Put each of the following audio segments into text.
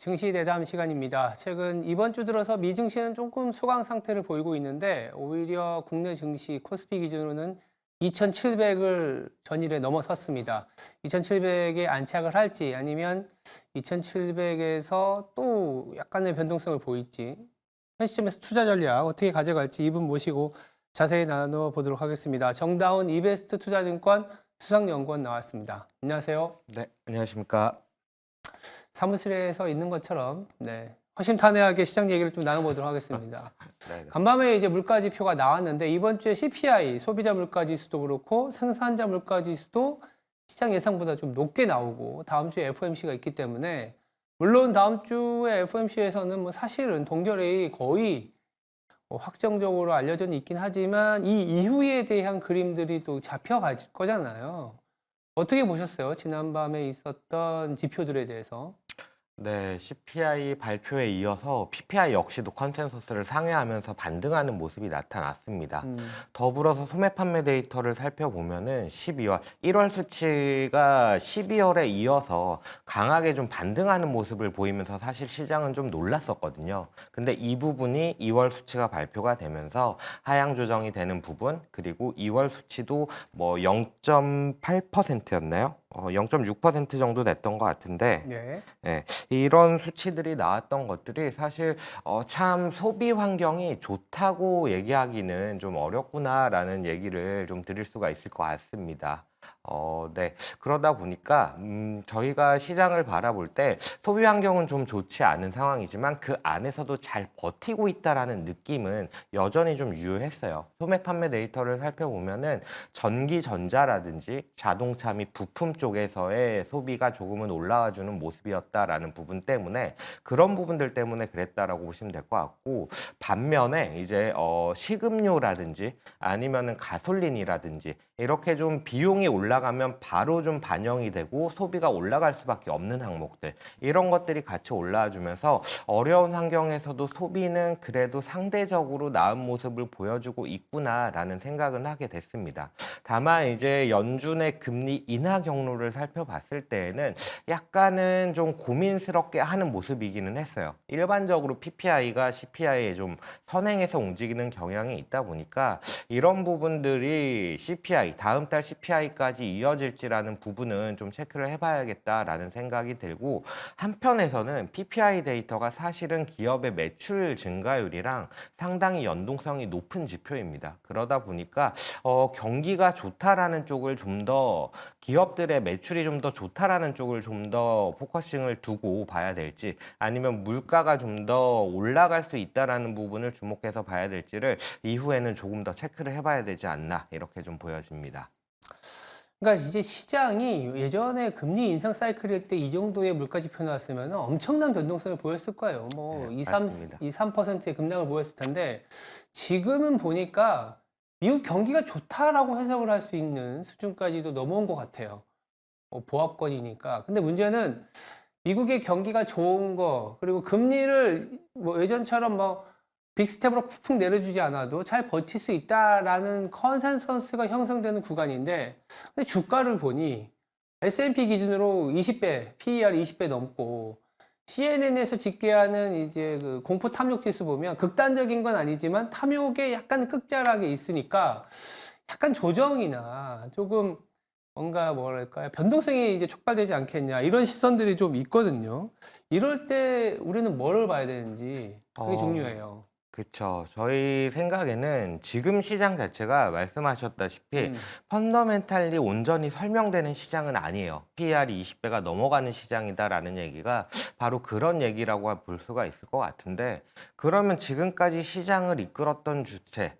증시 대담 시간입니다. 최근 이번 주 들어서 미 증시는 조금 소강 상태를 보이고 있는데 오히려 국내 증시 코스피 기준으로는 2,700을 전일에 넘어섰습니다. 2,700에 안착을 할지 아니면 2,700에서 또 약간의 변동성을 보일지 현 시점에서 투자 전략 어떻게 가져갈지 이분 모시고 자세히 나눠보도록 하겠습니다. 정다운 이베스트 투자증권 수석연구원 나왔습니다. 안녕하세요. 네, 안녕하십니까. 사무실에서 있는 것처럼 허심탄회하게 시장 얘기를 좀 나눠보도록 하겠습니다. 네, 간밤에 이제 물가지표가 나왔는데 이번 주에 CPI 소비자 물가지수도 그렇고 생산자 물가지수도 시장 예상보다 좀 높게 나오고 다음 주에 FOMC가 있기 때문에 물론 다음 주에 FOMC에서는 뭐 사실은 동결이 거의 확정적으로 알려져 있긴 하지만 이 이후에 대한 그림들이 또 잡혀갈 거잖아요. 어떻게 보셨어요? 지난밤에 있었던 지표들에 대해서? 네, CPI 발표에 이어서 PPI 역시도 컨센서스를 상회하면서 반등하는 모습이 나타났습니다. 더불어서 소매 판매 데이터를 살펴보면은 1월 수치가 12월에 이어서 강하게 좀 반등하는 모습을 보이면서 사실 시장은 좀 놀랐었거든요. 근데 이 부분이 2월 수치가 발표가 되면서 하향 조정이 되는 부분, 그리고 2월 수치도 뭐 0.8%였나요? 0.6% 정도 됐던 것 같은데, 네. 예, 이런 수치들이 나왔던 것들이 사실 참 소비 환경이 좋다고 얘기하기는 좀 어렵구나라는 얘기를 좀 드릴 수가 있을 것 같습니다. 네. 그러다 보니까 저희가 시장을 바라볼 때 소비 환경은 좀 좋지 않은 상황이지만 그 안에서도 잘 버티고 있다라는 느낌은 여전히 좀 유효했어요. 소매 판매 데이터를 살펴보면은 전기 전자라든지 자동차 및 부품 쪽에서의 소비가 조금은 올라와 주는 모습이었다라는 부분 때문에 그런 부분들 때문에 그랬다라고 보시면 될 것 같고, 반면에 이제 식음료라든지 아니면은 가솔린이라든지 이렇게 좀 비용이 올라가면 바로 좀 반영이 되고 소비가 올라갈 수밖에 없는 항목들, 이런 것들이 같이 올라와 주면서 어려운 환경에서도 소비는 그래도 상대적으로 나은 모습을 보여주고 있구나라는 생각은 하게 됐습니다. 다만 이제 연준의 금리 인하 경로를 살펴봤을 때에는 약간은 좀 고민스럽게 하는 모습이기는 했어요. 일반적으로 PPI가 CPI에 좀 선행해서 움직이는 경향이 있다 보니까 이런 부분들이 다음 달 CPI까지 이어질지라는 부분은 좀 체크를 해봐야겠다라는 생각이 들고, 한편에서는 PPI 데이터가 사실은 기업의 매출 증가율이랑 상당히 연동성이 높은 지표입니다. 그러다 보니까 경기가 좋다라는 쪽을 좀 더, 기업들의 매출이 좀 더 좋다라는 쪽을 좀 더 포커싱을 두고 봐야 될지, 아니면 물가가 좀 더 올라갈 수 있다라는 부분을 주목해서 봐야 될지를 이후에는 조금 더 체크를 해봐야 되지 않나, 이렇게 좀 보여집니다. 그러니까 이제 시장이 예전에 금리 인상 사이클일 때 이 정도의 물가 지표 나왔으면 엄청난 변동성을 보였을 거예요. 네, 뭐 2, 3, 맞습니다. 2, 3%의 급락을 보였을 텐데 지금은 보니까 미국 경기가 좋다라고 해석을 할 수 있는 수준까지도 넘어온 것 같아요. 보합권이니까. 근데 문제는 미국의 경기가 좋은 거, 그리고 금리를 뭐 예전처럼 뭐 빅스텝으로 푹푹 내려주지 않아도 잘 버틸 수 있다라는 컨센서스가 형성되는 구간인데, 근데 주가를 보니 S&P 기준으로 20배, PER 20배 넘고, CNN에서 집계하는 이제 그 공포 탐욕 지수 보면 극단적인 건 아니지만 탐욕에 약간 끝자락에 있으니까 약간 조정이나 조금 뭔가 뭐랄까요? 변동성이 이제 촉발되지 않겠냐. 이런 시선들이 좀 있거든요. 이럴 때 우리는 뭐를 봐야 되는지 그게 어, 중요해요. 그쵸. 저희 생각에는 지금 시장 자체가 말씀하셨다시피 음, 펀더멘탈리 온전히 설명되는 시장은 아니에요. PER이 20배가 넘어가는 시장이다라는 얘기가 바로 그런 얘기라고 볼 수가 있을 것 같은데, 그러면 지금까지 시장을 이끌었던 주체,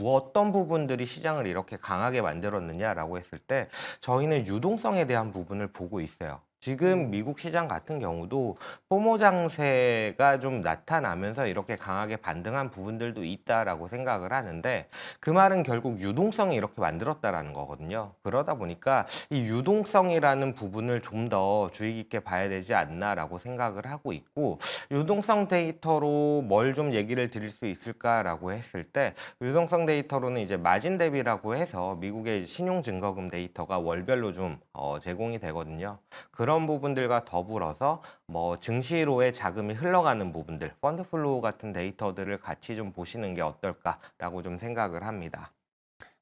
어떤 부분들이 시장을 이렇게 강하게 만들었느냐라고 했을 때 저희는 유동성에 대한 부분을 보고 있어요. 지금 음, 미국 시장 같은 경우도 포모 장세가 좀 나타나면서 이렇게 강하게 반등한 부분들도 있다라고 생각을 하는데, 그 말은 결국 유동성이 이렇게 만들었다라는 거거든요. 그러다 보니까 이 유동성이라는 부분을 좀 더 주의 깊게 봐야 되지 않나라고 생각을 하고 있고, 유동성 데이터로 뭘 좀 얘기를 드릴 수 있을까라고 했을 때, 유동성 데이터로는 이제 마진 대비라고 해서 미국의 신용 증거금 데이터가 월별로 좀 제공이 되거든요. 그런 이런 부분들과 더불어서 뭐 증시로의 자금이 흘러가는 부분들, 펀드 플로우 같은 데이터들을 같이 좀 보시는 게 어떨까라고 좀 생각을 합니다.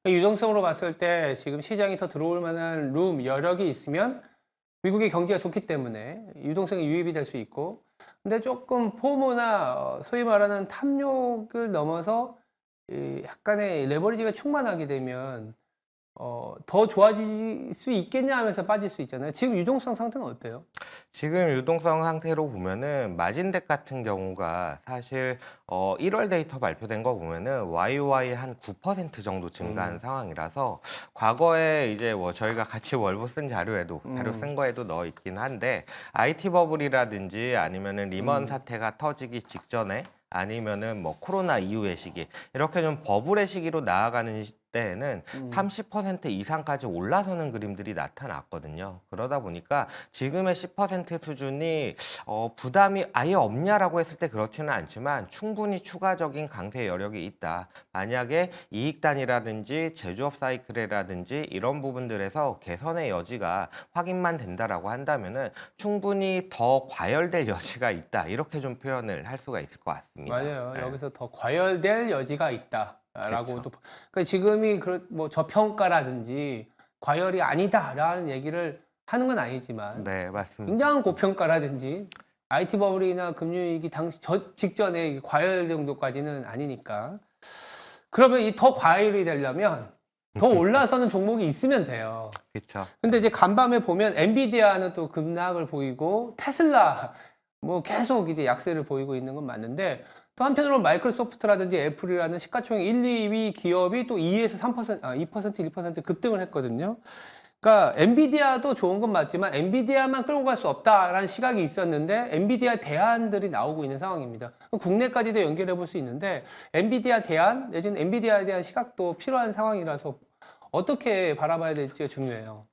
유동성으로 봤을 때 지금 시장이 더 들어올 만한 여력이 있으면 미국의 경제가 좋기 때문에 유동성이 유입이 될 수 있고, 근데 조금 포모나 소위 말하는 탐욕을 넘어서 약간의 레버리지가 충만하게 되면 더 좋아질 수 있겠냐 하면서 빠질 수 있잖아요. 지금 유동성 상태는 어때요? 지금 유동성 상태로 보면은 마진덱 같은 경우가 사실 1월 데이터 발표된 거 보면은 YOY 한 9% 정도 증가한 상황이라서 과거에 이제 뭐 저희가 같이 월보 쓴 자료 쓴 거에도 넣어 있긴 한데 IT 버블이라든지 아니면은 리먼 사태가 터지기 직전에 아니면은 뭐 코로나 이후의 시기 이렇게 좀 버블의 시기로 나아가는 때에는 30% 이상까지 올라서는 그림들이 나타났거든요. 그러다 보니까 지금의 10% 수준이 부담이 아예 없냐라고 했을 때 그렇지는 않지만 충분히 추가적인 강세 여력이 있다. 만약에 이익 단위라든지 제조업 사이클이라든지 이런 부분들에서 개선의 여지가 확인만 된다라고 한다면은 충분히 더 과열될 여지가 있다. 이렇게 좀 표현을 할 수가 있을 것 같습니다. 맞아요. 네. 여기서 더 과열될 여지가 있다라고도. 그렇죠. 그러니까 지금이 뭐 저평가라든지 과열이 아니다라는 얘기를 하는 건 아니지만 네, 맞습니다. 굉장한 고평가라든지 IT 버블이나 금융위기 당시 직전에 과열 정도까지는 아니니까. 그러면 이 더 과열이 되려면 더 올라서는 종목이 있으면 돼요. 그렇죠. 근데 이제 간밤에 보면 엔비디아는 또 급락을 보이고 테슬라 뭐 계속 이제 약세를 보이고 있는 건 맞는데, 또 한편으로 마이크로소프트라든지 애플이라는 시가총액 1, 2위 기업이 또 2에서 3%, 2%, 1% 급등을 했거든요. 그러니까 엔비디아도 좋은 건 맞지만 엔비디아만 끌고 갈 수 없다라는 시각이 있었는데 엔비디아 대안들이 나오고 있는 상황입니다. 국내까지도 연결해 볼 수 있는데 엔비디아 대안 내지는 엔비디아에 대한 시각도 필요한 상황이라서 어떻게 바라봐야 될지가 중요해요.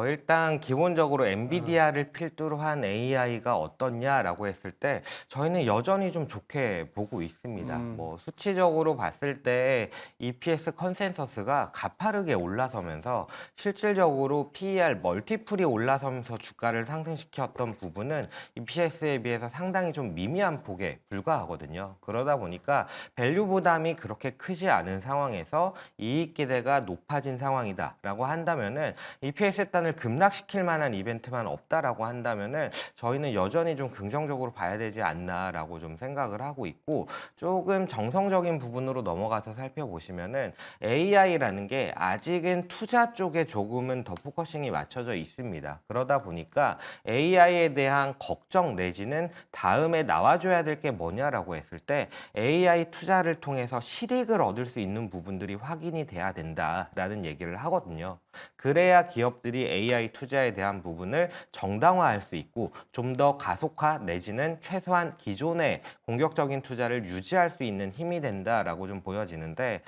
일단 기본적으로 엔비디아를 필두로 한 AI가 어떻냐라고 했을 때 저희는 여전히 좀 좋게 보고 있습니다. 뭐 수치적으로 봤을 때 EPS 컨센서스가 가파르게 올라서면서 실질적으로 PER 멀티플이 올라서면서 주가를 상승시켰던 부분은 EPS에 비해서 상당히 좀 미미한 폭에 불과하거든요. 그러다 보니까 밸류 부담이 그렇게 크지 않은 상황에서 이익 기대가 높아진 상황이다라고 한다면은 EPS 단을 급락시킬 만한 이벤트만 없다라고 한다면은 저희는 여전히 좀 긍정적으로 봐야 되지 않나라고 좀 생각을 하고 있고, 조금 정성적인 부분으로 넘어가서 살펴보시면은 AI라는 게 아직은 투자 쪽에 조금은 더 포커싱이 맞춰져 있습니다. 그러다 보니까 AI에 대한 걱정 내지는 다음에 나와줘야 될 게 뭐냐라고 했을 때 AI 투자를 통해서 실익을 얻을 수 있는 부분들이 확인이 돼야 된다라는 얘기를 하거든요. 그래야 기업들이 AI 투자에 대한 부분을 정당화할 수 있고 좀 더 가속화 내지는 최소한 기존의 공격적인 투자를 유지할 수 있는 힘이 된다라고 좀 보여지는데,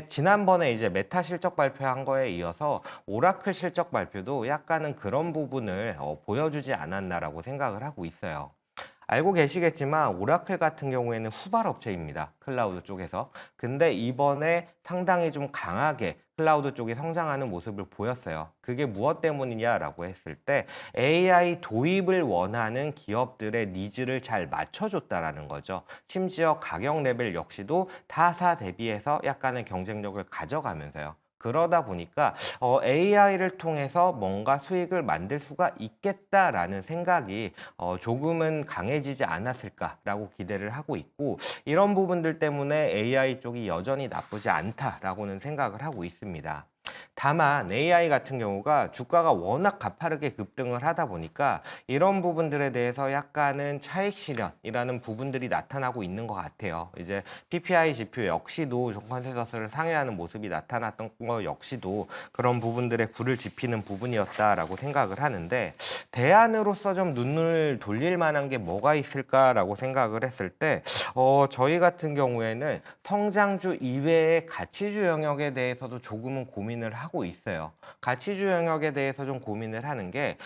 지난번에 이제 메타 실적 발표한 거에 이어서 오라클 실적 발표도 약간은 그런 부분을 보여주지 않았나라고 생각을 하고 있어요. 알고 계시겠지만 오라클 같은 경우에는 후발 업체입니다. 클라우드 쪽에서. 근데 이번에 상당히 좀 강하게 클라우드 쪽이 성장하는 모습을 보였어요. 그게 무엇 때문이냐라고 했을 때 AI 도입을 원하는 기업들의 니즈를 잘 맞춰줬다라는 거죠. 심지어 가격 레벨 역시도 타사 대비해서 약간의 경쟁력을 가져가면서요. 그러다 보니까 AI를 통해서 뭔가 수익을 만들 수가 있겠다라는 생각이 조금은 강해지지 않았을까라고 기대를 하고 있고, 이런 부분들 때문에 AI 쪽이 여전히 나쁘지 않다라고는 생각을 하고 있습니다. 다만 AI 같은 경우가 주가가 워낙 가파르게 급등을 하다 보니까 이런 부분들에 대해서 약간은 차익 실현이라는 부분들이 나타나고 있는 것 같아요. 이제 PPI 지표 역시도 컨센서스를 상회하는 모습이 나타났던 거 역시도 그런 부분들에 불을 지피는 부분이었다라고 생각을 하는데, 대안으로서 좀 눈을 돌릴 만한 게 뭐가 있을까라고 생각을 했을 때 저희 같은 경우에는 성장주 이외의 가치주 영역에 대해서도 조금은 고민을 하고 있어요. 가치주 영역에 대해서 좀 고민을 하는 게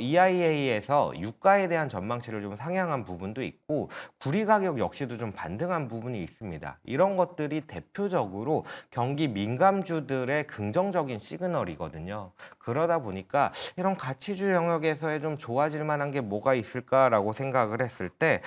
EIA에서 유가에 대한 전망치를 좀 상향한 부분도 있고 구리 가격 역시도 좀 반등한 부분이 있습니다. 이런 것들이 대표적으로 경기 민감주들의 긍정적인 시그널이거든요. 그러다 보니까 이런 가치주 영역에서의 좀 좋아질 만한 게 뭐가 있을까라고 생각을 했을 때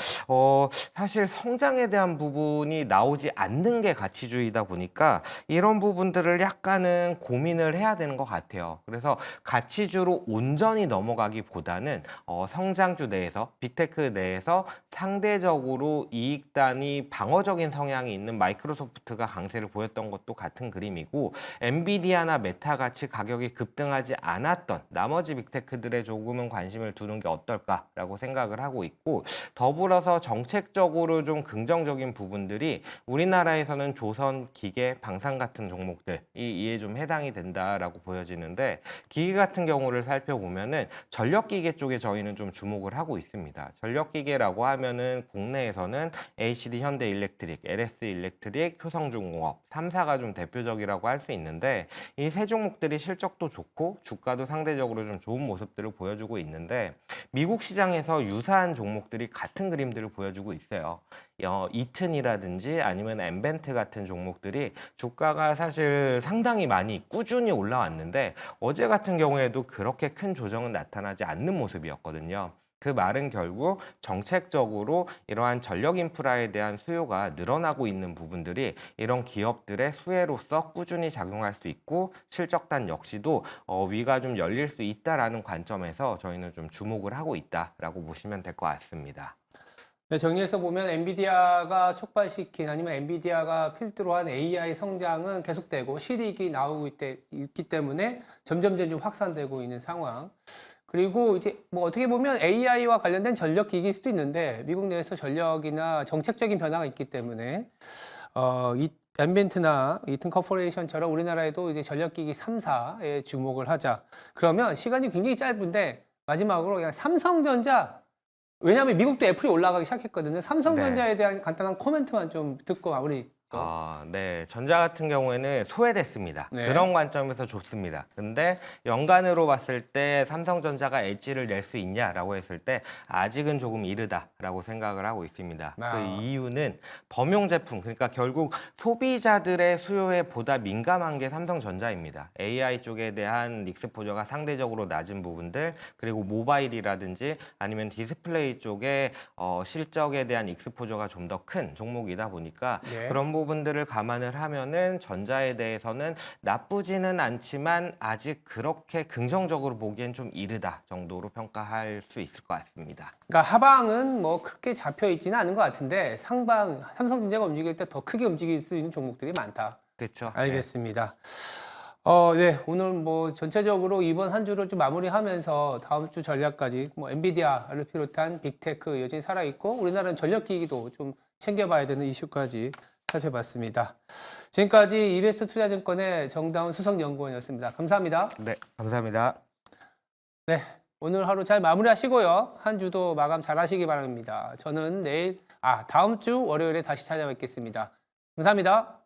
사실 성장에 대한 부분이 나오지 않는 게 가치주의다 보니까 이런 부분들을 약간은 고민을 해야 되는 것 같아요. 그래서 가치주로 온전히 넘어가기보다는 성장주 내에서 빅테크 내에서 상대적으로 이익단이 방어적인 성향이 있는 마이크로소프트가 강세를 보였던 것도 같은 그림이고 엔비디아나 메타 같이 가격이 급등하지 않았던 나머지 빅테크들에 조금은 관심을 두는 게 어떨까라고 생각을 하고 있고 더불어서 정책적으로 좀 긍정적인 부분들이 우리나라에서는 조선, 기계, 방산 같은 종목들이 이에 좀 해당이 된다라고 보여지는데 기계 같은 경우를 살펴보면은 전력기계 쪽에 저희는 좀 주목을 하고 있습니다. 전력기계라고 하면은 국내에서는 HD 현대일렉트릭, LS일렉트릭, 효성중공업, 3사가 좀 대표적이라고 할 수 있는데 이 세 종목들이 실적도 좋고 주가도 상대적으로 좀 좋은 모습들을 보여주고 있는데 미국 시장에서 유사한 종목들이 같은 그림들을 보여주고 있어요. 이튼이라든지 아니면 엠벤트 같은 종목들이 주가가 사실 상당히 많이 꾸준히 올라왔는데 어제 같은 경우에도 그렇게 큰 조정은 나타나지 않는 모습이었거든요. 그 말은 결국 정책적으로 이러한 전력 인프라에 대한 수요가 늘어나고 있는 부분들이 이런 기업들의 수혜로서 꾸준히 작용할 수 있고 실적단 역시도 위가 좀 열릴 수 있다라는 관점에서 저희는 좀 주목을 하고 있다라고 보시면 될 것 같습니다. 네, 정리해서 보면 엔비디아가 촉발시킨 아니면 엔비디아가 필두로 한 AI 성장은 계속되고 실익이 나오고 있기 때문에 점점 좀 확산되고 있는 상황. 그리고 이제 뭐 어떻게 보면 AI와 관련된 전력 기기일 수도 있는데 미국 내에서 전력이나 정책적인 변화가 있기 때문에 이 엔벤트나 이튼 커퍼레이션처럼 우리나라에도 이제 전력기기 3사에 주목을 하자. 그러면 시간이 굉장히 짧은데 마지막으로 그냥 삼성전자 왜냐하면 미국도 애플이 올라가기 시작했거든요. 네. 삼성전자에 대한 간단한 코멘트만 좀 듣고 마무리. 네. 전자 같은 경우에는 소외됐습니다. 네. 그런 관점에서 좋습니다. 근데 연간으로 봤을 때 삼성전자가 엣지를 낼 수 있냐라고 했을 때 아직은 조금 이르다라고 생각을 하고 있습니다. 그 이유는 범용 제품, 그러니까 결국 소비자들의 수요에 보다 민감한 게 삼성전자입니다. AI 쪽에 대한 익스포저가 상대적으로 낮은 부분들, 그리고 모바일이라든지 아니면 디스플레이 쪽에 실적에 대한 익스포저가 좀 더 큰 종목이다 보니까 네. 그런 부분들을 감안을 하면은 전자에 대해서는 나쁘지는 않지만 아직 그렇게 긍정적으로 보기엔 좀 이르다 정도로 평가할 수 있을 것 같습니다. 그러니까 하방은 뭐 크게 잡혀 있지는 않은 것 같은데 상방 삼성전자가 움직일 때 더 크게 움직일 수 있는 종목들이 많다. 그렇죠. 알겠습니다. 네, 오늘 뭐 전체적으로 이번 한 주를 좀 마무리하면서 다음 주 전략까지 뭐 엔비디아를 비롯한 빅테크 여전히 살아있고 우리나라는 전력기기도 좀 챙겨봐야 되는 이슈까지 살펴봤습니다. 지금까지 이베스트 투자증권의 정다운 수석연구원이었습니다. 감사합니다. 네, 감사합니다. 네, 오늘 하루 잘 마무리하시고요. 한 주도 마감 잘 하시기 바랍니다. 저는 다음 주 월요일에 다시 찾아뵙겠습니다. 감사합니다.